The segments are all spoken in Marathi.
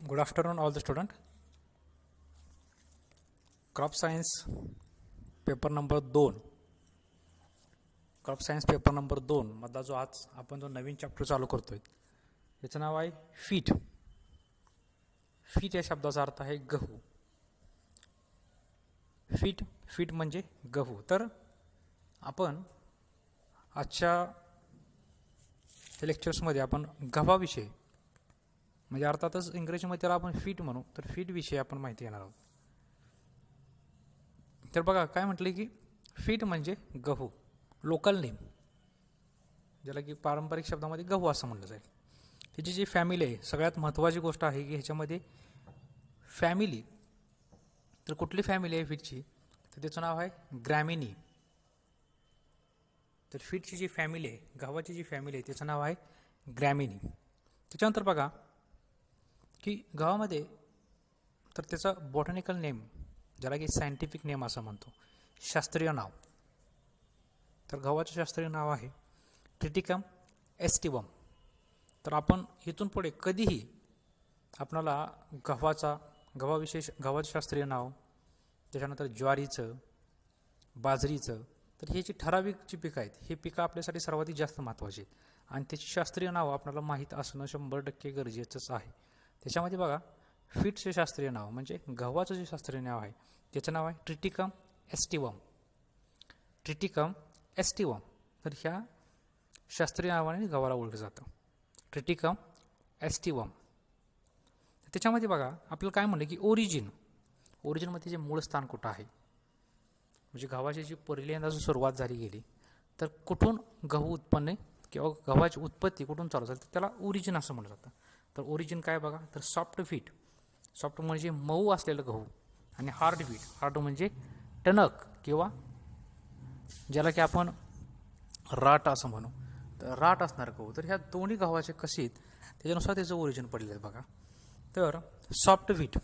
Good afternoon, all the student. Crop science paper number 2. Crop science paper number 2 मधला जो आज आपण जो नवीन चॅप्टर चालू करतोय याचं नाव आहे फीट. फीट या शब्दाचा अर्थ आहे गहू. फीट फीट म्हणजे गहू. तर आपण आजच्या लेक्चर्समध्ये आपण गव्हाविषयी म्हणजे अर्थातच इंग्रजीमध्ये त्याला आपण फीट म्हणू, तर फीट विषयी आपण माहिती घेणार आहोत. तर बघा काय म्हटले की फीट म्हणजे गहू, लोकल नेम, ज्याला की पारंपरिक शब्दामध्ये गहू असं म्हणलं जाईल. ह्याची जी फॅमिली आहे सगळ्यात महत्त्वाची गोष्ट आहे की ह्याच्यामध्ये फॅमिली, तर कुठली फॅमिली आहे फीटची, तर त्याचं नाव आहे ग्रॅमिनी. तर फीटची जी फॅमिली आहे, गव्हाची जी फॅमिली आहे त्याचं नाव आहे ग्रॅमिनी. त्याच्यानंतर बघा की गव्हामध्ये तर त्याचं बॉटॅनिकल नेम, ज्याला की सायंटिफिक नेम असं म्हणतो, शास्त्रीय नाव, तर गव्हाचं शास्त्रीय नाव आहे ट्रिटिकम एस्टिवम. तर आपण इथून पुढे कधीही आपणाला गव्हाचं शास्त्रीय नाव, त्याच्यानंतर ज्वारीचं, बाजरीचं, तर ही जी ठराविक जी पिकं आहेत ही पिकं आपल्यासाठी सर्वाधिक जास्त महत्त्वाची आहेत आणि त्याची शास्त्रीय नाव आपल्याला माहीत असणं 100% गरजेचंच आहे. त्याच्यामध्ये बघा फीटचे शास्त्रीय नाव म्हणजे गव्हाचं जे शास्त्रीय नाव आहे त्याचं नाव आहे ट्रिटिकम एस्टिवम. Triticum aestivum. तर ह्या शास्त्रीय नावाने गव्हाला ओळखलं जातं, ट्रिटिकम एस्टिवम. त्याच्यामध्ये बघा आपल्याला काय म्हणलं की ओरिजिनमध्ये जे मूळ स्थान कुठं आहे, म्हणजे गव्हाची जी पहिल्यांदा जो सुरुवात झाली गेली तर कुठून गहू उत्पन्न किंवा गव्हाची उत्पत्ती कुठून चालू झाली, तर त्याला ओरिजिन असं म्हटलं जातं. तर ओरिजिन काय बघा, तर सॉफ्ट फीट. सॉफ्ट म्हणजे मऊ असलेलं गहू आणि हार्ड फीट. हार्ड म्हणजे टणक किंवा ज्याला की आपण राट असं म्हणू, तर राट असणार गहू. तर ह्या दोन्ही गव्हाचे कसे आहेत त्याच्यानुसार त्याचं ओरिजिन पडलेलं आहे बघा. तर सॉफ्ट फीट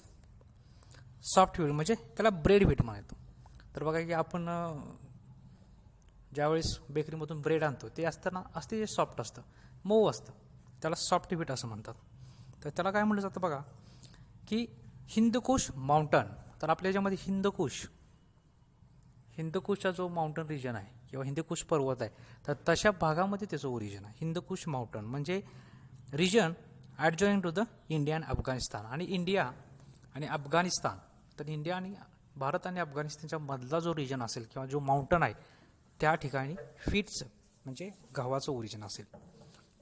म्हणजे त्याला ब्रेड फीट म्हणायचं. तर बघा की आपण ज्यावेळेस बेकरीमधून ब्रेड आणतो ते असताना जे सॉफ्ट असतं, मऊ असतं, त्याला सॉफ्ट फीट असं म्हणतात. तर त्याला काय म्हटलं जातं बघा की हिंदकुश माउंटन. तर आपल्या याच्यामध्ये हिंदकुशचा जो माउंटन रिजन आहे किंवा हिंदकुश पर्वत आहे, तर तशा भागामध्ये त्याचं ओरिजिन आहे. हिंदकुश माउंटन म्हणजे region adjoining to the India and Afghanistan. आणि इंडिया आणि अफगाणिस्तान, तर इंडिया आणि भारत आणि अफगाणिस्तानच्या मधला जो रिजन असेल किंवा जो माउंटन आहे त्या ठिकाणी फीटचं म्हणजे गव्हाचं ओरिजिन असेल.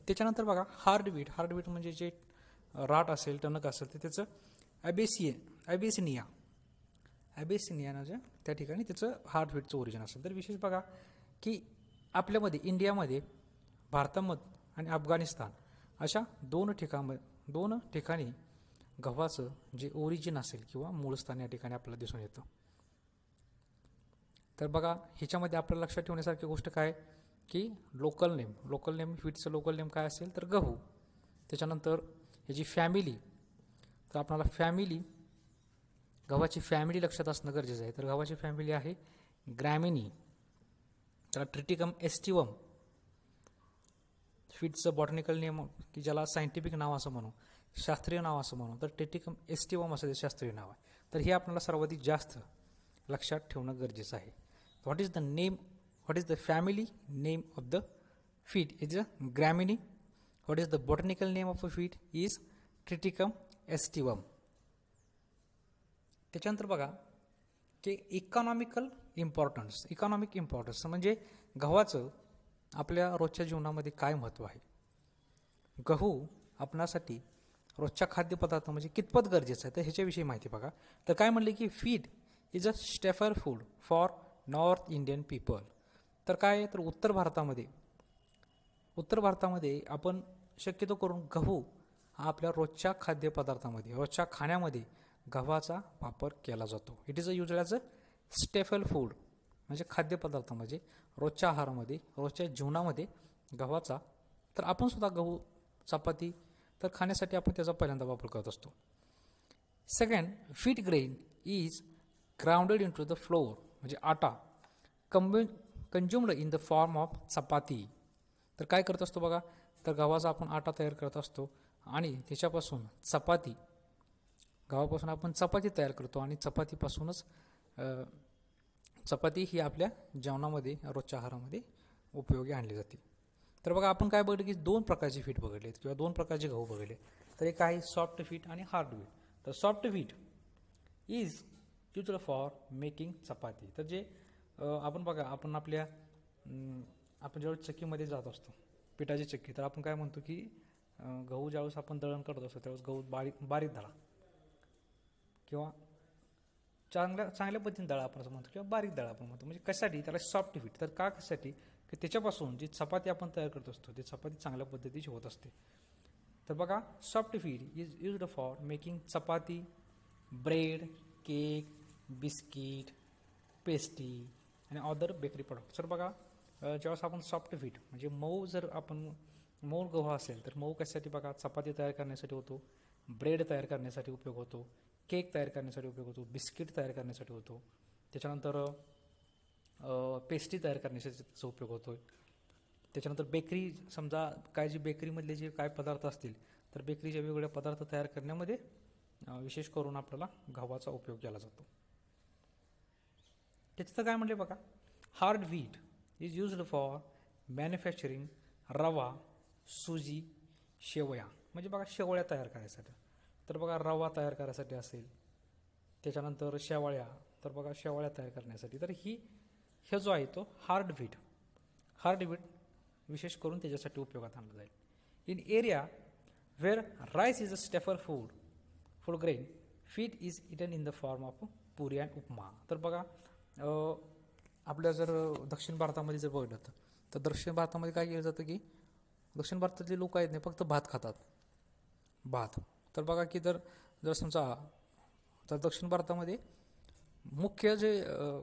त्याच्यानंतर बघा हार्ड बीट म्हणजे जे राट असेल, टणक असेल, तर त्याचं ॲबेसिनिया त्या ठिकाणी त्याचं हार्ड बीटचं ओरिजिन असेल. तर विशेष बघा की आपल्यामध्ये इंडियामध्ये, भारतामध्ये आणि अफगाणिस्तान अशा दोन ठिकाणी गव्हाचं जे ओरिजिन असेल किंवा मूळस्थान या ठिकाणी आपल्याला दिसून येतं. तर बघा ह्याच्यामध्ये आपल्याला लक्षात ठेवण्यासारखी गोष्ट काय की लोकल नेम फीटचं लोकल नेम काय असेल तर गहू. त्याच्यानंतर ह्याची फॅमिली, तर आपल्याला गव्हाची फॅमिली लक्षात असणं गरजेचं आहे. तर गव्हाची फॅमिली आहे ग्रॅमिनी. त्याला ट्रिटिकम एस्टिवम. फीटचं बॉटॅनिकल नेम की ज्याला सायंटिफिक नाव असं म्हणू, शास्त्रीय नाव असं म्हणू, तर ट्रिटिकम एस्टिवम असं ते शास्त्रीय नाव आहे. तर हे आपल्याला सर्वाधिक जास्त लक्षात ठेवणं गरजेचं आहे. What is the family name of the wheat is a Gramineae. What is the botanical name of a wheat is Triticum aestivum. त्याच्यानंतर बघा की इकॉनॉमिक इम्पॉर्टन्स म्हणजे गव्हाचं आपल्या रोजच्या जीवनामध्ये काय महत्त्व आहे. गहू आपणासाठी रोजच्या खाद्यपदार्थ म्हणजे कितपत गरजेचं आहे तर ह्याच्याविषयी माहिती बघा. तर काय म्हणले की wheat is a staple food for north Indian people. तर काय तर उत्तर भारतामध्ये आपण शक्यतो करून गहू हा आपल्या रोजच्या खाद्यपदार्थामध्ये, रोजच्या खाण्यामध्ये गव्हाचा वापर केला जातो. It is a use as a staple food म्हणजे खाद्यपदार्थ म्हणजे रोजच्या आहारामध्ये, रोजच्या जीवनामध्ये गव्हाचा, तर आपण सुद्धा गहू चपाती तर खाण्यासाठी आपण त्याचा पहिल्यांदा वापर करत असतो. Second, wheat grain is grounded in to the flour म्हणजे atta consumed in the form of chapati. तर काय करत असतो बघा, तर गव्हाचा आपण आटा तयार करत असतो आणि त्याच्यापासून चपाती गव्हापासून आपण चपाती तयार करतो आणि चपातीपासूनच चपाती ही आपल्या जेवणामध्ये रोजच्या आहारामध्ये उपयोगी आणली जाते. तर बघा आपण काय बघितलं की 2 प्रकारचे फीट बघितलेत किंवा 2 प्रकारचे गहू बघितले. तर एक आहे सॉफ्ट फीट आणि हार्ड फीट. तर soft wheat is used for making chapati. तर जे आपण बघा आपण आपल्या आपण ज्यावेळेस चक्कीमध्ये जात असतो पिठाची चक्की, तर आपण काय म्हणतो की गहू ज्यावेळेस आपण दळण करत असतो त्यावेळेस गहू बारीक दळा किंवा चांगल्या पद्धतीने दळा आपण असं म्हणतो किंवा बारीक दळा आपण म्हणतो. म्हणजे कशासाठी त्याला सॉफ्ट फीट. तर का कशासाठी की त्याच्यापासून जी चपाती आपण तयार करत असतो ती चपाती चांगल्या पद्धतीची होत असते. तर बघा soft wheat is used for making chapati, bread, cake, biscuit, pastry आणि अदर बेकरी प्रोडक्ट. तर बघा ज्यावेळेस आपण सॉफ्ट फीट म्हणजे मऊ जर आपण मऊ गहू असेल तर मऊ कशासाठी बघा चपाती तयार करण्यासाठी होतो, ब्रेड तयार करण्यासाठी उपयोग होतो, केक तयार करण्यासाठी उपयोग होतो, बिस्किट तयार करण्यासाठी होतो, त्याच्यानंतर पेस्ट्री तयार करण्यासाठी त्याचा उपयोग होतो. त्याच्यानंतर बेकरी समजा काय जी बेकरीमधले जे काय पदार्थ असतील तर बेकरीचे वेगवेगळे पदार्थ तयार करण्यामध्ये विशेष करून आपल्याला गव्हाचा उपयोग केला जातो. त्याचं काय म्हटले बघा hard wheat is used for manufacturing रवा, सुजी, शेवया. म्हणजे बघा शेवया तयार करायसाठी. तर बघा रवा तयार करायसाठी असेल, त्याच्यानंतर शेवया, तर बघा शेवया तयार करण्यासाठी. तर हे जो आहे तो हार्ड व्हीट विशेष करून त्याच्यासाठी उपयोगात आणला जाईल. In area where rice is a staple food grain, wheat is eaten in the form of puri and upma. तर बघा आपल्या जर दक्षिण भारतामध्ये जर बघितलं तर दक्षिण भारतामध्ये काय केलं जातं की दक्षिण भारतातले लोक आहेत नाही फक्त भात खातात, भात. तर बघा की जर समजा तर दक्षिण भारतामध्ये मुख्य जे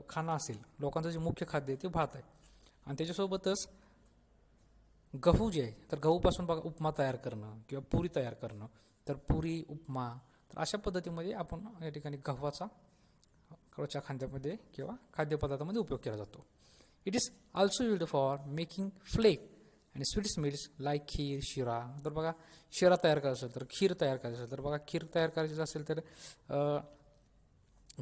खाणं असेल लोकांचं जे मुख्य खाद्य आहे ते भात आहे आणि त्याच्यासोबतच गहू जे आहे तर गहूपासून बघा उपमा तयार करणं किंवा पुरी तयार करणं. तर पुरी, उपमा, तर अशा पद्धतीमध्ये आपण या ठिकाणी गव्हाचा रोजच्या खाद्यामध्ये किंवा खाद्यपदार्थामध्ये उपयोग केला जातो. It is also used for making flake आणि sweets meals like kheer, sheera. तर बघा शिरा तयार करायचं असेल तर खीर तयार करायचं असेल तर बघा खीर तयार करायची असेल तर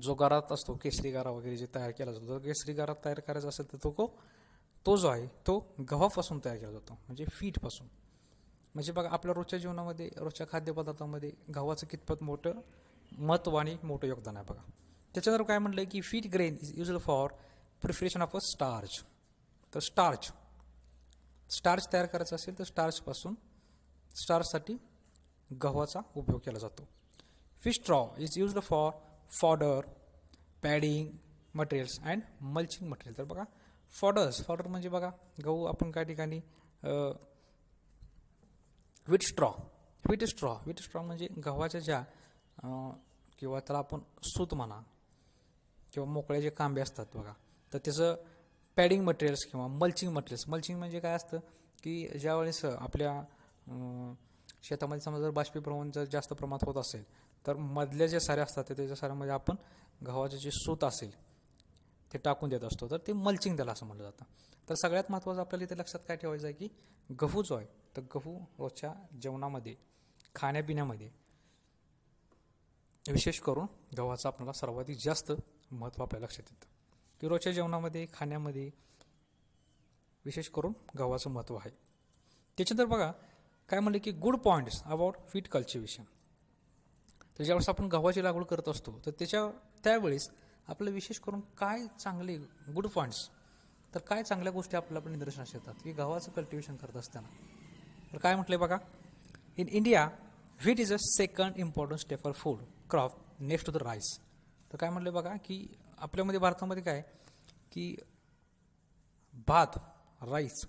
जो गरात असतो केसरी गारा वगैरे जे तयार केला जातो तर केसरी गारा तयार करायचा असेल तर तो जो आहे तो गव्हापासून तयार केला जातो म्हणजे फीटपासून. म्हणजे बघा आपल्या रोजच्या जीवनामध्ये रोजच्या खाद्यपदार्थामध्ये गव्हाचं कितपत मोठं महत्त्व आणि मोठं योगदान आहे बघा. त्याच्यानंतर काय म्हटलं की feet grain is used for preparation of a starch. तर स्टार्च तयार करायचं असेल तर स्टार्चसाठी गव्हाचा उपयोग केला जातो. Fish straw is used for fodder, padding materials and mulching material. तर बघा फॉडर म्हणजे बघा गहू आपण काय ठिकाणी व्हीट स्ट्रॉ म्हणजे गव्हाच्या ज्या किंवा त्याला आपण सूत म्हणा किंवा मोकळे जे कांबे असतात बघा तर त्याचं पॅडिंग मटेरियल्स किंवा मल्चिंग म्हणजे काय असतं की ज्यावेळेस आपल्या शेतामध्ये समजा जर बाष्पीभवन जर जास्त प्रमाणात होत असेल तर मधल्या जे सारे असतात त्याच्या साऱ्यामध्ये आपण गव्हाचे जे सूत असेल ते टाकून देत असतो तर ते मल्चिंग त्याला असं म्हटलं जातं. तर सगळ्यात महत्त्वाचं आपल्याला इथे लक्षात काय ठेवायचं आहे की गहू जो आहे तर गहू रोजच्या जेवणामध्ये खाण्यापिण्यामध्ये विशेष करून गव्हाचं आपल्याला सर्वाधिक जास्त महत्त्व आपल्या लक्षात येतं की रोजच्या जेवणामध्ये खाण्यामध्ये विशेष करून गव्हाचं महत्त्व आहे. त्याच्यानंतर बघा काय म्हणलं की good points about feet cultivation. तर ज्यावेळेस आपण गव्हाची लागवड करत असतो तर त्यावेळेस आपलं विशेष करून काय चांगले गुड पॉईंट्स तर काय चांगल्या गोष्टी आपल्याला निदर्शनास येतात की गव्हाचं कल्टिव्हेशन करत असताना. तर काय म्हटलंय बघा in India wheat is a second important staple food crop next to the rice. तर काय म्हटलं बघा की आपल्यामध्ये भारतामध्ये काय की भात राईस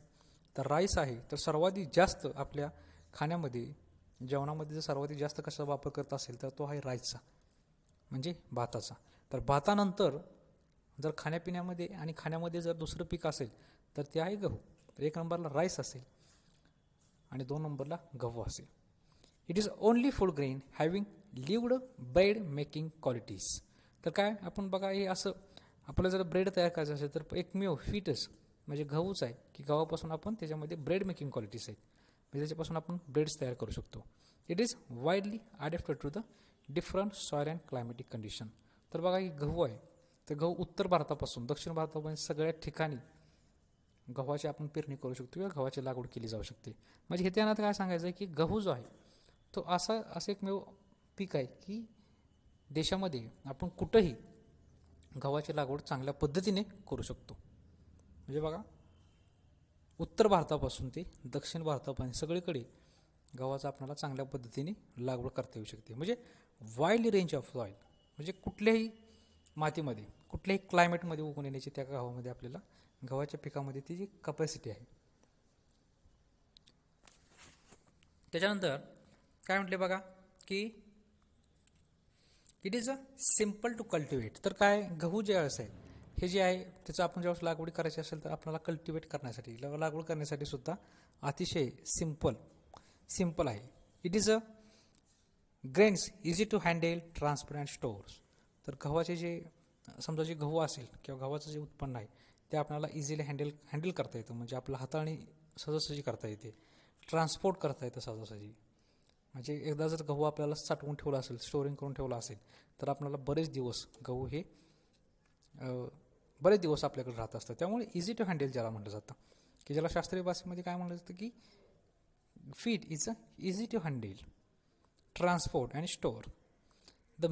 तर राईस आहे तर सर्वाधिक जास्त आपल्या खाण्यामध्ये जेवणामध्ये जर सर्वाधिक जास्त कशाचा वापर करत असेल तर तो आहे राईसचा म्हणजे भाताचा. तर भातानंतर जर खाण्यापिण्यामध्ये आणि खाण्यामध्ये जर दुसरं पीक असेल तर ते आहे गहू. तर 1 नंबरला राईस असेल आणि 2 नंबरला गहू असेल. It is only food grain having lived bread making qualities. तर काय आपण बघा हे असं आपल्याला जर ब्रेड तयार करायचं असेल तर एकमेव फीटच म्हणजे गहूच आहे की गव्हापासून आपण त्याच्यामध्ये ब्रेड मेकिंग क्वालिटीज आहेत म्हणजे त्याच्यापासून आपण ब्रेड्स तयार करू शकतो. It is widely adapted to the different soil and climatic condition. तर बघा की गहू आहे, तर गहू उत्तर भारतापासून दक्षिण भारतापर्यंत सगळ्या ठिकाणी गव्हाची आपण पेरणी करू शकतो किंवा गव्हाची लागवड केली जाऊ शकते. म्हणजे हे त्यांना काय सांगायचं आहे की गहू जो आहे तो असं एकमेव पीक आहे की देशामध्ये आपण कुठंही गव्हाची लागवड चांगल्या पद्धतीने करू शकतो. म्हणजे बघा उत्तर भारतापासून ते दक्षिण भारतापर्यंत सगळीकडे गव्हाचा आपल्याला चांगल्या पद्धतीने लागवड करता येऊ शकते. म्हणजे वाईल्ड रेंज ऑफ सॉइल, म्हणजे कुठल्याही मातीमध्ये कुठल्याही क्लायमेटमध्ये उगवून येण्याची त्या गव्हामध्ये आपल्याला गव्हाच्या पिकामध्ये ती जी कपॅसिटी आहे. त्याच्यानंतर काय म्हटले बघा की it is a simple to cultivate. तर काय गहू जे आहे हे जे आहे त्याचं आपण जेव्हा लागवड करायची असेल तर आपल्याला कल्टिवेट करण्यासाठी लागवड करण्यासाठी सुद्धा अतिशय सिम्पल आहे. It is a grains easy to handle, transfer and stores. तर गव्हाचे जे समजा जे गहू असेल किंवा गव्हाचं जे उत्पन्न आहे ते आपल्याला इझिली हँडल करता येतं. म्हणजे आपलं हाताळणी सहजासहजी करता येते, ट्रान्सपोर्ट करता येतं सहजासहजी. म्हणजे एकदा जर गहू आपल्याला साठवून ठेवला असेल, स्टोरिंग करून ठेवला असेल तर आपल्याला बरेच दिवस गहू हे बरेच दिवस आपल्याकडे राहत असतं. त्यामुळे इझी टू हँडल ज्याला म्हटलं जातं, की ज्याला शास्त्रीय भाषेमध्ये काय म्हटलं जातं की wheat is a easy to handle, transport and store. The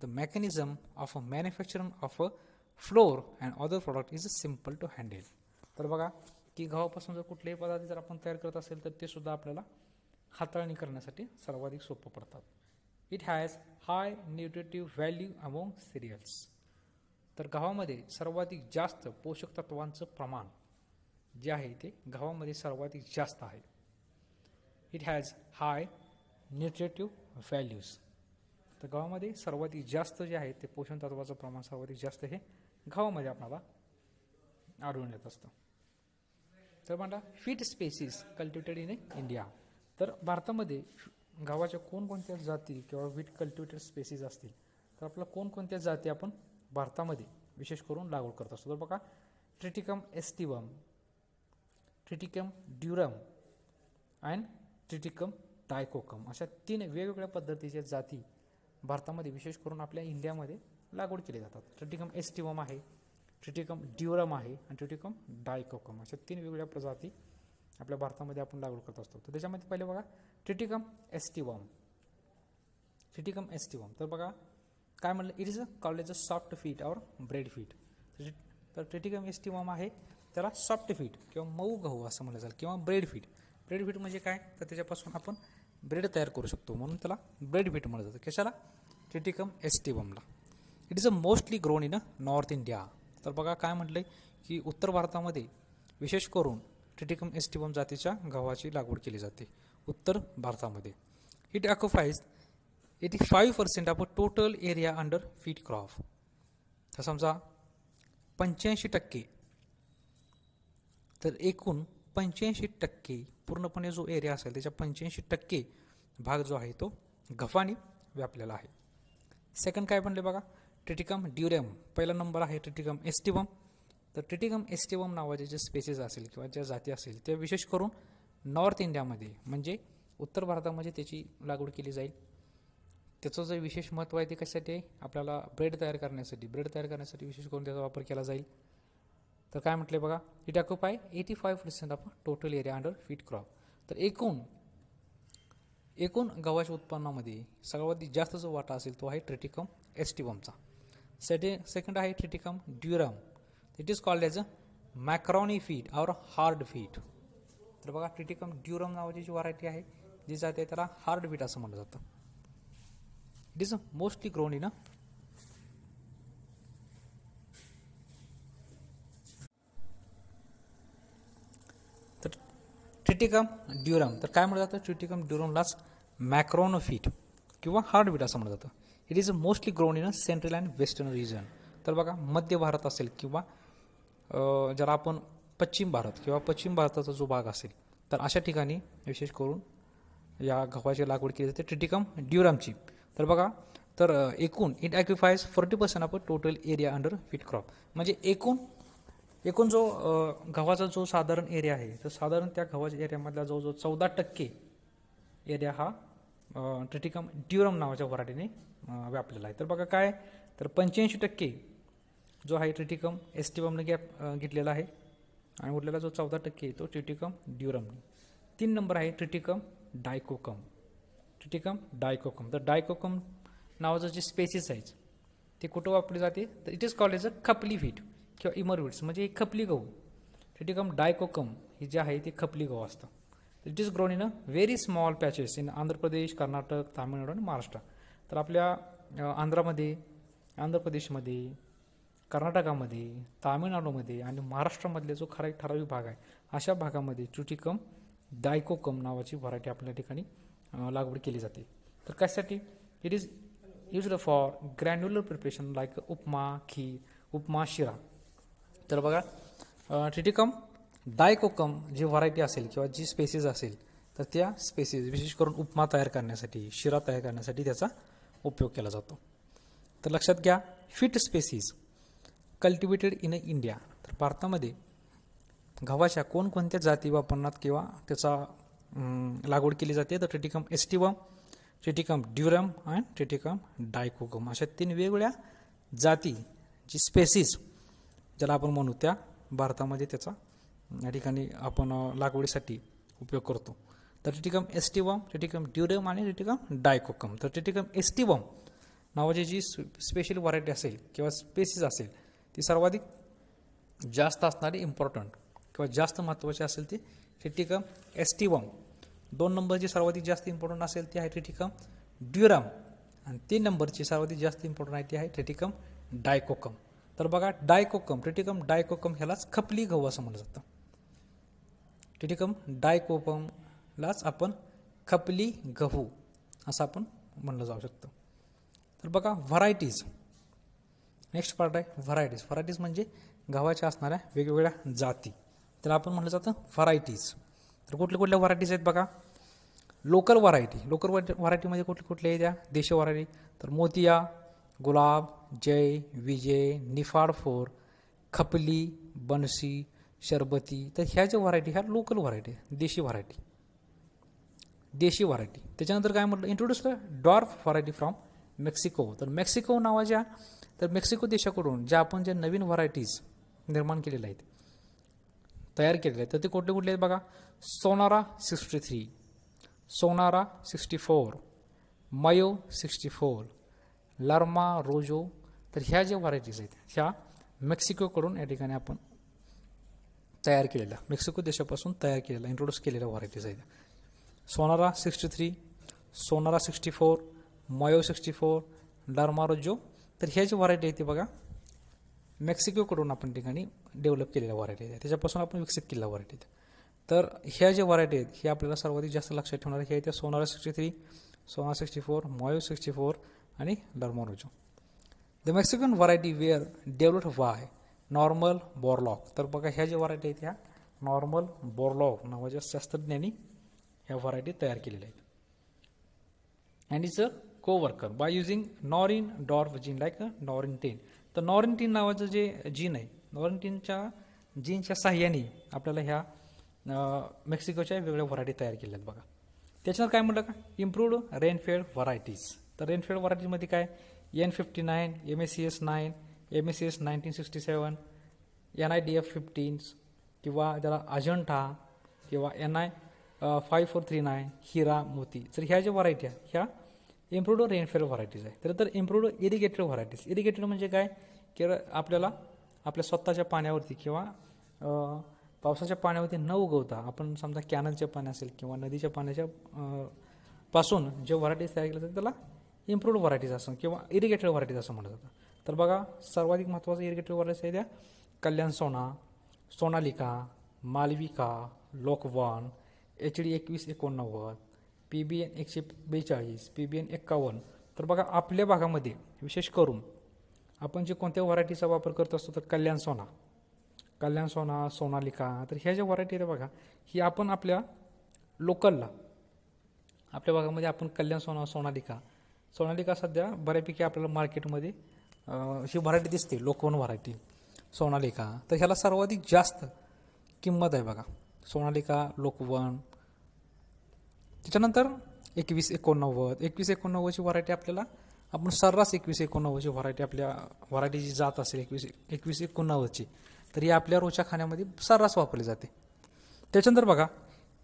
mechanism of a manufacturing of a flour and other product is simple to handle. तर बघा की गव्हापासून जर कुठलेही पदार्थ जर आपण तयार करत असेल तर ते सुद्धा आपल्याला हाताळणी करण्यासाठी सर्वाधिक सोपं पडतात. It has high nutritive value among serials. तर गव्हामध्ये सर्वाधिक जास्त पोषक तत्वांचं प्रमाण जे आहे ते गव्हामध्ये सर्वाधिक जास्त आहे. It has high nutritive values. तर गव्हामध्ये सर्वाधिक जास्त जे आहे ते पोषण तत्वाचं प्रमाण सर्वाधिक जास्त हे गव्हामध्ये आपल्याला आढळून येत असतं. तर म्हणा wheat species cultivated in India. तर भारतामध्ये गव्हाच्या कोणकोणत्या जाती किंवा व्हीट कल्टिवेटेड स्पेसीज असतील तर आपल्याला कोणकोणत्या जाती आपण भारतामध्ये विशेष करून लागवड करत असतो. तर बघा Triticum aestivum, Triticum durum and Triticum dicoccum अशा 3 वेगवेगळ्या पद्धतीच्या जाती भारतामध्ये विशेष करून आपल्या इंडियामध्ये लागवड केली जातात. ट्रिटिकम एस्टिवम आहे, ट्रिटिकम ड्युरम आहे आणि ट्रिटिकम डायकोकम अशा 3 वेगवेगळ्या प्रजाती आपल्या भारतामध्ये आपण लागवड करत असतो. तर त्याच्यामध्ये पहिले बघा ट्रिटिकम एस्टिवम. तर बघा काय म्हणलं, it is a called as a soft feet और ब्रेड फीट. तर ट्रिटिकम एस्टिवम आहे त्याला सॉफ्ट फीट किंवा मऊ गहू असं म्हणलं जाईल किंवा ब्रेड फीट. ब्रेड फीट म्हणजे काय तर त्याच्यापासून आपण ब्रेड तयार करू शकतो म्हणून त्याला ब्रेड फीट म्हणलं जातं. कशाला? ट्रिटिकम एस्टिवमला. It is a mostly grown in a north India. तर बघा काय म्हटलंय की उत्तर भारतामध्ये विशेष करून ट्रिटिकम एस्टिवम जातीच्या गव्हाची लागवड केली जाते उत्तर भारतामध्ये. It occupies 85% of a total area under feed crop. तर समजा 85% तर एकूण 85% पूर्णपणे जो एरिया असेल त्याच्या 85% भाग जो आहे तो गव्हाने व्यापलेला आहे. सेकंड काय म्हणले बघा ट्रिटिकम ड्युरम. पहिला नंबर आहे ट्रिटिकम एस्टिवम. तर ट्रिटिकम एस्टिवम नावाचे जे स्पेसीज असेल किंवा ज्या जाती असतील त्या विशेष करून नॉर्थ इंडियामध्ये म्हणजे उत्तर भारतामध्ये त्याची लागवड केली जाईल. त्याचं जे विशेष महत्त्व आहे ते कशासाठी आहे आपल्याला ब्रेड तयार करण्यासाठी विशेष करून त्याचा वापर केला जाईल. तर काय म्हटले बघा it occupy 85% of total area under feed crop. तर एकूण गव्हाच्या उत्पन्नामध्ये सर्वात जास्त जो वाटा असेल तो आहे ट्रिटिकम एस्टिवमचा. सेकंड आहे Triticum durum. It is called as a macaroni wheat or hard wheat. तर बघा ट्रिटिकम ड्युरम नावाची जी व्हरायटी आहे जी जाते त्याला हार्ड फीड असं म्हटलं जातं. It is mostly grown in तर ट्रिटिकम ड्युरम. तर काय म्हटलं जातं ट्रिटिकम ड्युरमलाच मॅक्रॉनो फीड किंवा हार्ड फीड असं म्हटलं जातं. It is mostly grown in central and western region. तर बघा मध्य भारत असेल किंवा ज्याला आपण पश्चिम भारताचा जो भाग असेल तर अशा ठिकाणी विशेष करून या गव्हाची लागवड केली जाते ट्रिटिकम ड्युरमची. तर बघा तर एकूण it occupies 40% of total area under feed crop. म्हणजे एकूण जो गव्हाचा जो साधारण एरिया आहे तर साधारण त्या गव्हाच्या एरियामधला जवळजवळ 14% एरिया हा ट्रिटिकम ड्युरम नावाच्या व्हरायटीने व्यापलेला आहे. तर बघा काय, तर 85% जो आहे ट्रिटिकम एस्टिवमने घेतलेला आहे आणि उरलेला जो 14% तो ट्रिटिकम ड्युरमने. 3 नंबर आहे ट्रिटिकम डायकोकम. ट्रिटिकम डायकोकम, तर डायकोकम नावाचं जे स्पेसिस आहे ते कुठं वापरले जाते, तर इट इज कॉल्ड एज अ खपली व्हीट किंवा इमर व्हीट्स, म्हणजे खपली गहू. ट्रिटिकम डायकोकम हे जे आहे ते खपली गहू असतं. It is grown in a very small patches in Andhra Pradesh, Karnataka, Tamil Nadu आणि महाराष्ट्र. तर आपल्या आंध्र प्रदेशमध्ये, कर्नाटकामध्ये, तामिळनाडूमध्ये आणि महाराष्ट्रामधले जो ठराविक भाग आहे अशा भागामध्ये ट्रिटिकम डायकोकम नावाची व्हरायटी आपल्या ठिकाणी लागवड केली जाते. तर कशासाठी, it is used for granular preparation like upma, kheer, upma, sheera. तर बघा ट्रिटिकम डायकोकम जी व्हरायटी असेल किंवा जी स्पेसीज असेल तर त्या स्पेसीज विशेष करून उपमा तयार करण्यासाठी, शिरा तयार करण्यासाठी त्याचा उपयोग केला जातो. तर लक्षात घ्या, fit species cultivated in India. तर भारतामध्ये गव्हाच्या कोणकोणत्या जाती वापरण्यात किंवा त्याचा लागवड केली जाते, तर ट्रिटिकम एस्टिवम, ट्रिटिकम ड्युरम आणि ट्रिटिकम डायकोकम अशा 3 वेगवेगळ्या जाती, जी स्पेसीज ज्याला आपण म्हणू, त्या भारतामध्ये त्याचा या ठिकाणी आपण लागवडीसाठी उपयोग करतो. तर ट्रिटिकम एस्टिवम, ट्रिटिकम ड्युरम आणि ट्रिटिकम डायकोकम. तर ट्रिटिकम एस्टिवम नावाची जी स्पेशल व्हरायटी असेल किंवा स्पेसीज असेल ती सर्वाधिक जास्त असणारी इम्पॉर्टंट किंवा जास्त महत्त्वाची असेल ती ट्रिटिकम एस्टिवम. 2 नंबरची सर्वाधिक जास्त इम्पॉर्टंट असेल ती आहे ट्रिटिकम ड्युरम आणि 3 नंबरची सर्वाधिक जास्त इम्पॉर्टंट आहे ती आहे ट्रिटिकम डायकोकम. तर बघा ट्रिटिकम डायकोकम ह्यालाच खपली गहू असं म्हणलं जातं. ट्रिटिकम डायकोकमलाच आपण खपली गहू असं आपण म्हणलं जाऊ शकतं. तर बघा व्हरायटीज, नेक्स्ट पार्ट आहे व्हरायटीज. व्हरायटीज म्हणजे गव्हाच्या असणाऱ्या वेगवेगळ्या जाती, त्याला आपण म्हणलं जातं व्हरायटीज. तर कुठल्या व्हरायटीज आहेत बघा. लोकल व्हरायटीमध्ये कुठल्या आहेत त्या देशी व्हरायटी, तर मोतिया, गुलाब, जय, विजय, निफाड 4, खपली, बनसी, शरबती. तर ह्या ज्या व्हरायटी ह्या लोकल व्हरायटी, देशी व्हरायटी. त्याच्यानंतर काय म्हटलं, introduce dwarf variety from Mexico. तर मेक्सिको नावाच्या, तर मेक्सिको देशाकडून ज्या आपण ज्या नवीन व्हरायटीज निर्माण केलेल्या आहेत, तयार केलेल्या आहेत, तर ते कुठले आहेत बघा. सोनारा 63, सोनारा 64, मयो 64, लर्मा रोजो. तर ह्या ज्या व्हरायटीज आहेत ह्या मेक्सिकोकडून या ठिकाणी आपण तयार केलेल्या, मेक्सिको देशापासून तयार केलेल्या, इंट्रोड्यूस केलेल्या व्हरायटीज आहेत. सोनारा 63, सोनारा 64, मयो 64, लर्मा रोजो. तर ह्या जी व्हरायटी आहे ती बघा मेक्सिकोकडून आपण ठिकाणी डेव्हलप केलेल्या व्हरायटी आहेत, त्याच्यापासून आपण विकसित केलेल्या व्हरायटी आहेत. तर ह्या ज्या व्हरायटी आहेत हे आपल्याला सर्वाधिक जास्त लक्षात ठेवणार हे आहेत त्या सोनारा 63, सोनारा 64, मयो 64 आणि Lerma Rojo. The Mexican variety were developed by Norman Borlaug. तर बघा ह्या ज्या व्हरायटी आहेत ह्या नॉर्मन बोरलॉग नावाच्या शास्त्रज्ञांनी ह्या व्हरायटी तयार केलेल्या आहेत. And it's a co-worker by using Norin dwarf gene like Norin 10. तर नॉरिन 10 नावाचं जे जीन आहे, नॉरिन 10च्या जीनच्या साह्याने आपल्याला ह्या मेक्सिकोच्या वेगवेगळ्या व्हरायटी तयार केल्या आहेत बघा. त्याच्यानंतर काय म्हटलं का, इम्प्रूव्ड रेनफेड व्हरायटीज. तर रेनफेड व्हरायटीमध्ये काय, N59, MACS 9, MACS 1967, NIDF 15 किंवा त्याला अजंठा किंवा NI 5439, हिरा, मोती. तर ह्या ज्या व्हरायटी आहेत ह्या इम्प्रूव्ड रेनफेड व्हरायटीज आहे. तर इम्प्रूव्ड इरिगेटेड व्हरायटीज. इरिगेटेड म्हणजे काय, की आपल्याला आपल्या स्वतःच्या पाण्यावरती किंवा पावसाच्या पाण्यावरती न उगवता आपण समजा कॅनलचे पाणी असेल किंवा नदीच्या पाण्याच्या पासून जे व्हरायटीज तयार केल्या जातात त्याला इम्प्रूव्ड व्हरायटीज असं किंवा इरिगेटेड व्हरायटीज असं म्हटलं जातं. तर बघा सर्वाधिक महत्त्वाचं इरिगेटेड व्हरायटीज आहे त्या कल्याण सोना, Sonalika, Malvika, Lokwan, HD 2189, PBN 142, PBN 51. तर बघा आपल्या भागामध्ये विशेष करून आपण जे कोणत्या व्हरायटीचा वापर करत असतो तर कल्याण सोना, सोनालिका. तर ह्या ज्या व्हरायटी आहेत बघा ही आपण आपल्या लोकलला आपल्या भागामध्ये आपण कल्याण सोनालिका सध्या बऱ्यापैकी आपल्याला मार्केटमध्ये ही व्हरायटी दिसते, लोकवन व्हरायटी सोनालिका. तर ह्याला सर्वाधिक जास्त किंमत आहे बघा, सोनालिका, लोकवन. त्याच्यानंतर 2189. 2189ची व्हरायटी आपल्याला आपण सर्रास 2189ची व्हरायटी आपल्या व्हरायटीची जात असेल 2189ची, तर ही आपल्या रोजच्या खाण्यामध्ये सर्रास वापरली जाते. त्याच्यानंतर बघा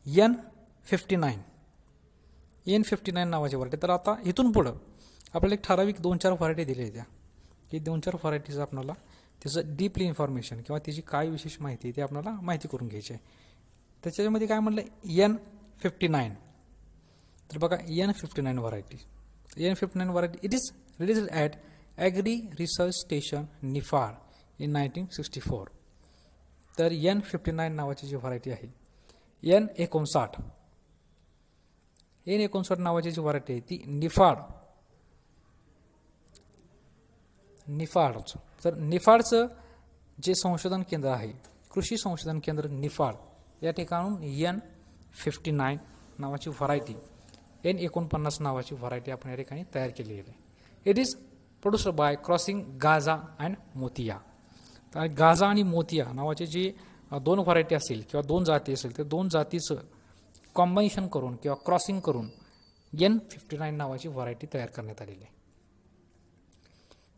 N59 नावाची व्हरायटी. तर आता इथून पुढं आपल्याला एक ठराविक 2-4 व्हरायटी दिल्या आहेत. की 2-4 व्हरायटीचं आपल्याला त्याचं डीपली इन्फॉर्मेशन किंवा त्याची काय विशेष माहिती ते आपल्याला माहिती करून घ्यायची आहे. त्याच्यामध्ये काय म्हटलं N59. तर बघा N59 variety. N59 variety it is released at agri research station Niphad in 1964. तर N59 नावाची जी व्हरायटी आहे, N59 नावाची जी व्हरायटी आहे ती निफाडचं. तर निफाडचं जे संशोधन केंद्र आहे, कृषी संशोधन केंद्र निफाड, या ठिकाणून N59 नावाची व्हरायटी, N49 नावाची व्हरायटी आपण या ठिकाणी तयार केलेली आहे. It is produced by crossing Gaza and Motiya. तर गाझा आणि मोतिया नावाचे जे 2 व्हरायटी असेल किंवा 2 जाती असेल, तर 2 जातीचं कॉम्बिनेशन करून किंवा क्रॉसिंग करून N59 नावाची व्हरायटी तयार करण्यात आलेली आहे.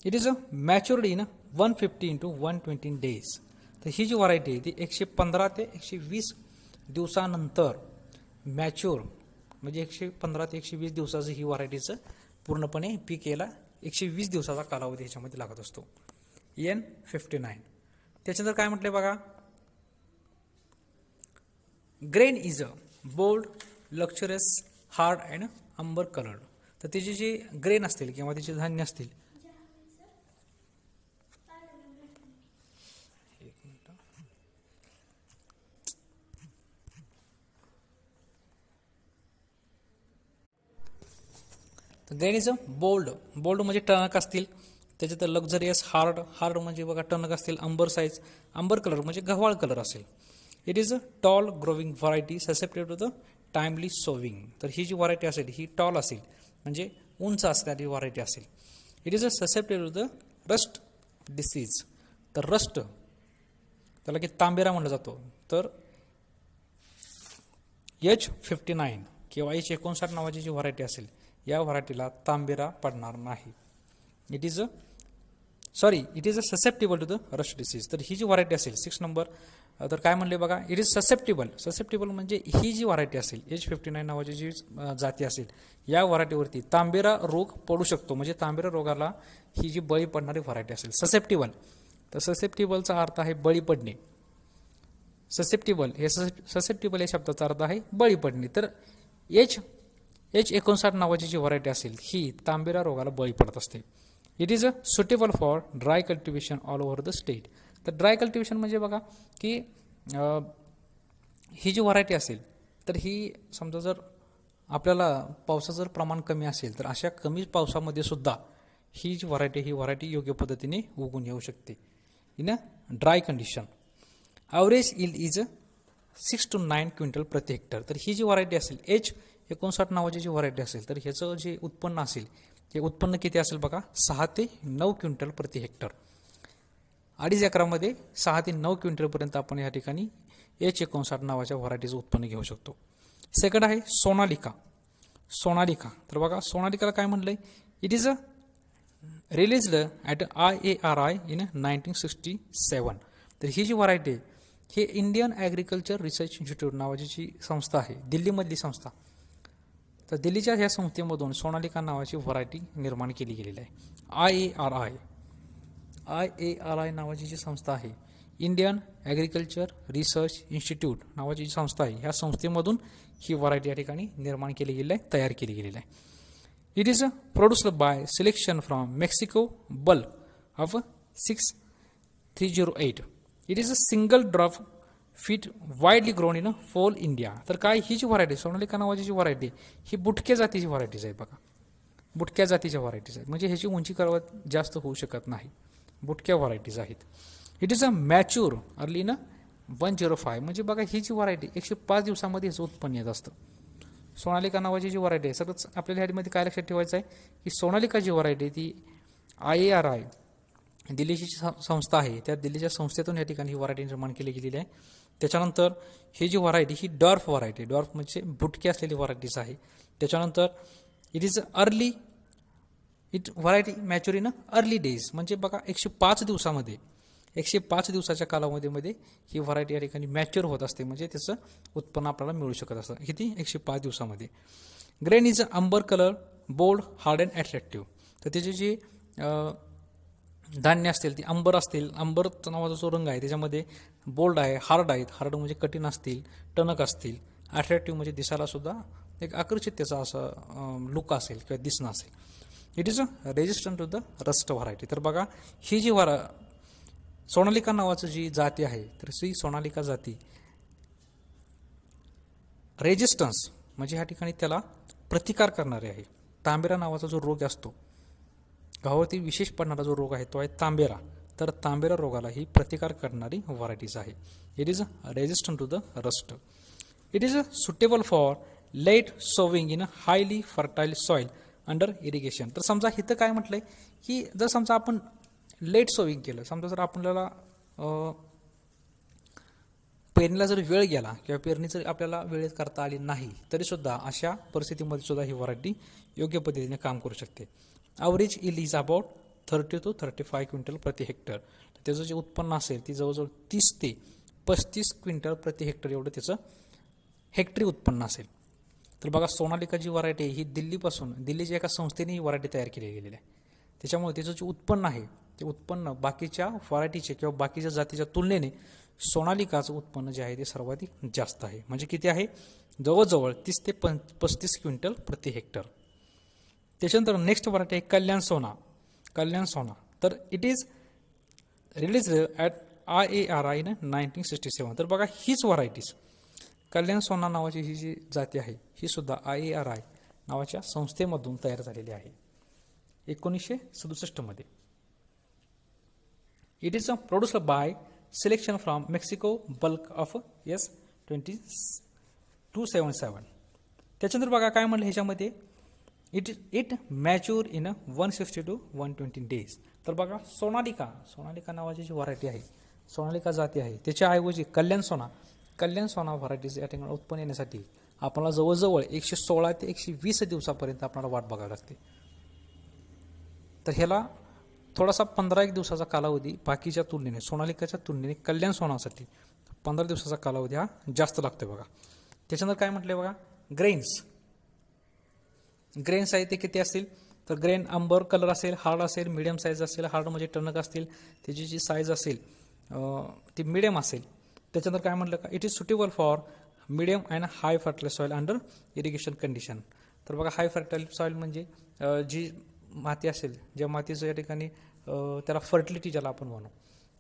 It is matured in 150 to 120 days. तर ही जी व्हरायटी आहे ती 115 ते 120 दिवसानंतर मॅच्युअर, म्हणजे 115 ते 120 दिवसाचं ही व्हरायटीचं पूर्णपणे पीक यायला 120 दिवसाचा कालावधी ह्याच्यामध्ये लागत असतो. N59. त्याच्यानंतर काय म्हटलंय बघा, grain is a bold, luxurious, hard and amber coloured. तर त्याचे जे ग्रेन असतील किंवा त्याचे धान्य असतील, ग्रेन इज अ बोल्ड म्हणजे टणक असतील. त्याच्यात लक्झरियस, हार्ड म्हणजे बघा टणक असतील. अंबर कलर म्हणजे गव्हाळ कलर असेल. It is a tall growing variety susceptible to the timely sowing. तर ही जी व्हरायटी असेल ही टॉल असेल म्हणजे उंच असणारी व्हरायटी असेल. It is a susceptible to the rust disease. तर रस्ट त्याला की तांबेरा म्हणलं जातो. तर H59 किंवा H59 नावाची जी व्हरायटी असेल या व्हरायटीला तांबेरा पडणार नाही. It is a susceptible to the rust disease. तर ही जी व्हरायटी असेल 6 नंबर, तर काय म्हणले बघा, इट इज ससेप्टेबल म्हणजे ही जी व्हरायटी असेल H59 नावाची जी जाती असेल या व्हरायटीवरती तांबेरा रोग पडू शकतो. म्हणजे तांबेरा रोगाला ही जी बळी पडणारी व्हरायटी असेल ससेप्टेबल. तर ससेप्टेबलचा अर्थ आहे बळी पडणे. ससेप्टेबल या शब्दाचा अर्थ आहे बळी पडणे. तर H59 नावाची जी व्हरायटी असेल ही तांबेरा रोगाला बळी पडत असते. It is a suitable for dry cultivation all over the state. तर ड्राय कल्टिवेशन म्हणजे बघा की ही जी व्हरायटी असेल तर ही समजा जर आपल्याला पावसाचं जर प्रमाण कमी असेल तर अशा कमी पावसामध्ये सुद्धा ही जी व्हरायटी योग्य पद्धतीने उगून येऊ शकते in a dry condition. Average yield is 6 to 9 quintal प्रति हेक्टर. तर ही जी व्हरायटी असेल H59 नावाची जी व्हरायटी असेल तर ह्याचं जे उत्पन्न असेल ते उत्पन्न किती असेल बघा, 6 ते 9 क्विंटल प्रति हेक्टर. 2.5 एकरामध्ये 6 ते 9 क्विंटलपर्यंत आपण या ठिकाणी H59 नावाच्या व्हरायटीचं उत्पन्न घेऊ शकतो. सेकंड आहे सोनालिका. तर बघा सोनालिकाला काय म्हटलंय, it is a released at IARI in 1967. तर ही जी व्हरायटी आहे ही इंडियन ॲग्रिकल्चर रिसर्च इन्स्टिट्यूट नावाची जी संस्था आहे, दिल्लीमधली संस्था, तर दिल्लीच्या ह्या संस्थेमधून सोनालिका नावाची व्हरायटी निर्माण केली गेलेली आहे. IARI नावाची जी संस्था आहे, इंडियन ॲग्रिकल्चर रिसर्च इन्स्टिट्यूट नावाची जी संस्था आहे, ह्या संस्थेमधून ही व्हरायटी या ठिकाणी निर्माण केली गेलेली आहे, तयार केली गेलेली आहे. It is produced by selection from Mexico बल of 6308. It is a single dwarf wheat widely grown in whole India. तर काय ही जी व्हरायटी सोनालिका नावाची जी व्हरायटी ही बुटक्या जातीची व्हरायटीज आहे. बघा बुटक्या जातीच्या व्हरायटीज आहेत म्हणजे ह्याची उंची करवत जास्त होऊ शकत नाही, बुटक्या व्हरायटीज आहेत. It is a mature early in 105. म्हणजे बघा ही जी व्हरायटी 105 दिवसामध्ये ह्याचं उत्पन्न येत असतं. सोनालिका नावाची जी व्हरायटी आहे, सगळंच आपल्याला ह्यामध्ये काय लक्षात ठेवायचं आहे की सोनालिका जी व्हरायटी आहे ती IARI दिल्लीची संस्था आहे, त्या दिल्लीच्या संस्थेतून या ठिकाणी ही व्हरायटी निर्माण केली गेलेली आहे. त्याच्यानंतर ही जी व्हरायटी ही डॉर्फ व्हरायटी, डॉर्फ म्हणजे बुटके असलेली व्हरायटीज आहे. त्याच्यानंतर it is early it variety mature in early days, म्हणजे बघा 105 दिवसामध्ये 105 दिवसाच्या कालावधीमध्ये ही व्हरायटी या ठिकाणी मॅच्युअर होत असते, म्हणजे त्याचं उत्पन्न आपल्याला मिळू शकत असतं. किती? 105 दिवसामध्ये. Grain is amber colour, bold, hard and attractive. तर त्याची जी धान्य असतील ती अंबर असतील. अंबर नावाचा जो रंग आहे त्याच्यामध्ये बोल्ड आहे, हार्ड आहेत, हार्ड म्हणजे कठीण असतील, टणक असतील, अट्रॅक्टिव्ह म्हणजे दिसायला सुद्धा एक आकर्षित त्याचा असं लुक असेल किंवा दिसणं असेल. It is a resistant to the rust variety. तर बघा ही जी सोनालिका नावाचं जी जाती आहे, तर ही सोनालिका जाती रेजिस्टन्स म्हणजे ह्या ठिकाणी त्याला प्रतिकार करणारे आहे. तांबेरा नावाचा जो रोग असतो, गव्हावरती विशेष पडणारा जो रोग आहे तो आहे तांबेरा. तर तांबेरा रोगाला ही प्रतिकार करणारी व्हरायटीज आहे. It is a resistant to the rust. It is a suitable for late sowing in a highly fertile soil under irrigation. तर समजा इथं काय म्हटलंय की जर समजा आपण लेट सोविंग केलं, समजा जर आपल्याला पेरणीला जर वेळ गेला किंवा पेरणी जर आपल्याला वेळेत करता आली नाही, तरी सुद्धा अशा परिस्थितीमध्ये सुद्धा ही व्हरायटी योग्य पद्धतीने काम करू शकते. Average yield is about 30 to 35 quintal प्रति हेक्टर. त्याचं जे उत्पन्न असेल ती जवळजवळ 30 ते 35 क्विंटल प्रति हेक्टर एवढं त्याचं हेक्टरी उत्पन्न असेल. तर बघा सोनालिका जी व्हरायटी आहे ही दिल्लीच्या एका संस्थेने ही व्हरायटी तयार केली गेलेली आहे. त्याच्यामुळे त्याचं जे उत्पन्न आहे ते उत्पन्न बाकीच्या व्हरायटीचे किंवा बाकीच्या जातीच्या तुलनेने सोनालिकाचं उत्पन्न जे आहे ते सर्वाधिक जास्त आहे. म्हणजे किती आहे? जवळजवळ 30 ते 35 क्विंटल प्रति हेक्टर. त्याच्यानंतर नेक्स्ट व्हरायटी आहे कल्याण सोना. तर it is release at IARI in 1967. तर बघा हीच व्हरायटीज कल्याण सोना नावाची ही जी जाती आहे ही सुद्धा IARI नावाच्या संस्थेमधून तयार झालेली आहे 1967 मध्ये. It is produced by selection from Mexico bulk of S2277. त्याच्यानंतर बघा काय म्हणलं ह्याच्यामध्ये it mature in 160 to 120 days. तर बघा सोनालिका नावाची जी व्हरायटी आहे, सोनालिका जाती आहे, त्याच्याऐवजी कल्याण सोना व्हरायटीज या ठिकाणी उत्पन्न येण्यासाठी आपल्याला जवळजवळ 116 ते 120 दिवसापर्यंत आपल्याला वाट बघावी लागते. तर ह्याला थोडासा 15 दिवसाचा कालावधी बाकीच्या तुलनेने सोनालिकाच्या तुलनेने कल्याण सोनासाठी 15 दिवसाचा कालावधी हा जास्त लागतोय बघा. त्याच्यानंतर काय म्हटलंय बघा ग्रेन्स आहे ते किती असतील? तर ग्रेन अंबर कलर असेल, हार्ड असेल, मिडियम साईज असेल. हार्ड म्हणजे टणक असतील, त्याची जी साईज असेल ती मिडियम असेल. त्याच्यानंतर काय म्हटलं का it is suitable for medium and high fertile soil under irrigation condition. तर बघा हाय फर्टाईल सॉईल म्हणजे जी माती असेल, ज्या मातीचं या ठिकाणी त्याला फर्टिलिटी ज्याला आपण म्हणू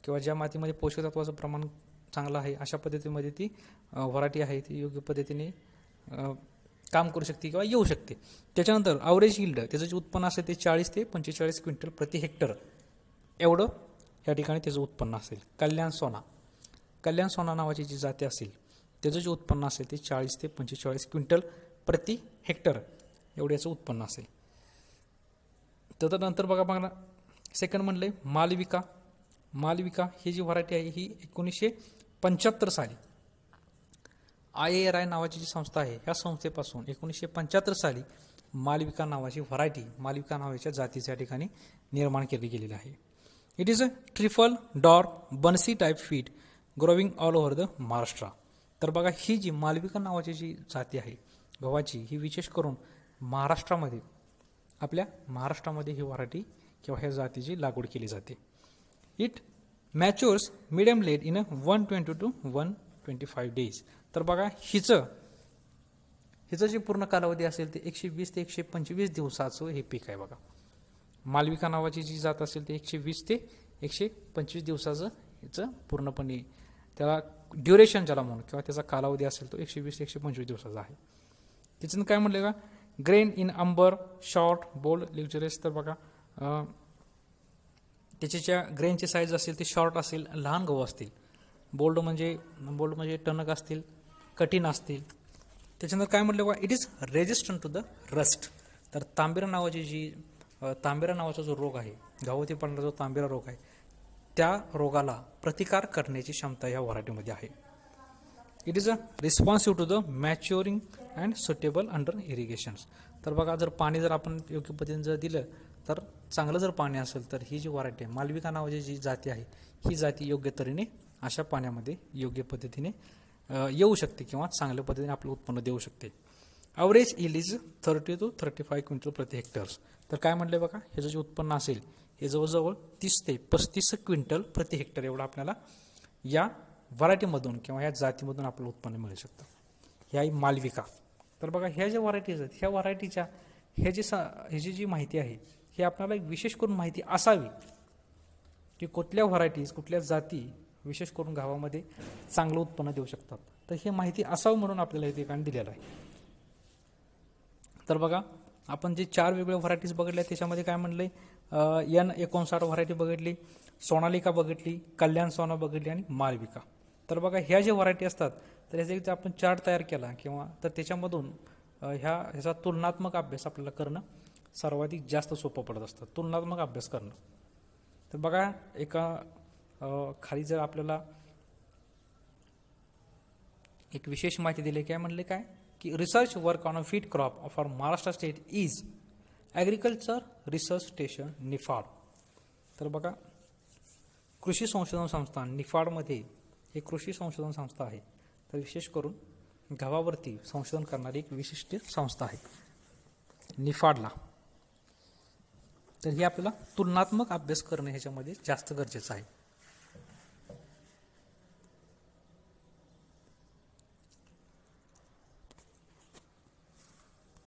किंवा ज्या मातीमध्ये पोषक तत्वाचं प्रमाण चांगलं आहे अशा पद्धतीमध्ये ती व्हरायटी आहे ती योग्य पद्धतीने काम करू शकते किंवा येऊ शकते. त्याच्यानंतर ॲव्हरेज यील्ड त्याचं जे उत्पन्न असेल ते 40 ते 45 क्विंटल प्रति हेक्टर एवढं या ठिकाणी त्याचं उत्पन्न असेल. कल्याण सोना नावाची जी जाती असेल त्याचं जे उत्पन्न असेल ते 40 ते 45 क्विंटल प्रति हेक्टर एवढं याचं उत्पन्न असेल. त्यानंतर बघा सेकंड म्हणलंय मालविका ही जी व्हरायटी आहे ही 1975 साली IARI नावाची जी संस्था आहे ह्या संस्थेपासून 1975 साली मालविका नावाच्या जातीच्या ठिकाणी निर्माण केली गेलेली आहे. It is a triple dwarf Bansi type wheat growing all over the Maharashtra. तर बघा ही जी मालविका नावाची जी जाती आहे गव्हाची ही विशेष करून आपल्या महाराष्ट्रामध्ये ही व्हरायटी किंवा ह्या जातीची लागवड केली जाते. It matures medium late in 120 to 125 days. तर बघा हिचं जे पूर्ण कालावधी असेल ते 120 ते 125 दिवसाचं हे पीक आहे बघा. मालविका नावाची जी जात असेल ते 120 ते 125 दिवसाचं हिचं पूर्णपणे त्याला ड्युरेशन ज्याला म्हणून किंवा त्याचा कालावधी असेल तो 120 ते 125 दिवसाचा आहे. त्याच्यानं काय म्हटलं का grain in amber short bold lustrous. तर बघा त्याची ज्या ग्रेनची साईज असेल ती शॉर्ट असेल, लहान गहू असतील. बोल्ड म्हणजे टणक असतील, कठीण असतील. त्याच्यानंतर काय म्हटलं बघा it is resistant to the rust. तर तांबेरा नावाचा जो रोग आहे गव्हावरती पडणारा जो तांबेरा रोग आहे त्या रोगाला प्रतिकार करण्याची क्षमता या व्हरायटीमध्ये आहे. It is a responsive to the maturing and suitable under irrigations. तर बघा जर पाणी जर आपण योग्य पद्धतीने जर दिलं तर चांगलं जर पाणी असेल तर ही जी व्हरायटी आहे मालविका नावाची जी जाती आहे ही जाती योग्य तऱ्हेने अशा पाण्यामध्ये योग्य पद्धतीने येऊ शकते किंवा चांगल्या पद्धतीने आपलं उत्पन्न देऊ शकते. Average yield is 30 to 35 quintal प्रति हेक्टर्स. तर काय म्हटलं बघा हे जे उत्पन्न असेल हे जवळजवळ 30 ते 35 क्विंटल प्रति हेक्टर एवढं आपल्याला या व्हरायटीमधून किंवा या जातीमधून आपलं उत्पन्न मिळू शकतं. ह्या मालविका. तर बघा ह्या ज्या व्हरायटीज आहेत ह्या व्हरायटीच्या ह्याची जी माहिती आहे ही आपल्याला एक विशेष करून माहिती असावी की कुठल्या व्हरायटीज कुठल्या जाती विशेष करून गावामध्ये चांगलं उत्पन्न देऊ शकतात. तर हे माहिती असावं म्हणून आपल्याला हे ठिकाणी दिलेलं आहे. तर बघा आपण जे 4 वेगवेगळ्या व्हरायटीज बघितल्या त्याच्यामध्ये काय म्हणलंय N59 व्हरायटी बघितली, सोनालिका बघितली, कल्याण सोना बघितली आणि मालविका. तर बघा ह्या ज्या व्हरायटी असतात तर ह्याचा एक आपण चार्ट तयार केला किंवा तर त्याच्यामधून ह्याचा तुलनात्मक अभ्यास आपल्याला करणं सर्वाधिक जास्त सोपं पडत असतं. तुलनात्मक अभ्यास करणं. तर बघा एका खाली जर आपल्याला एक विशेष माहिती दिली काय म्हणले काय की research work on a feed crop of our Maharashtra state is agriculture research station Niphad. तर बघा कृषी संशोधन संस्था निफाडमध्ये हे कृषी संशोधन संस्था आहे. तर विशेष करून गव्हावरती संशोधन करणारी एक विशिष्ट संस्था आहे निफाडला. तर हे आपल्याला तुलनात्मक अभ्यास करणं ह्याच्यामध्ये जास्त गरजेचं आहे.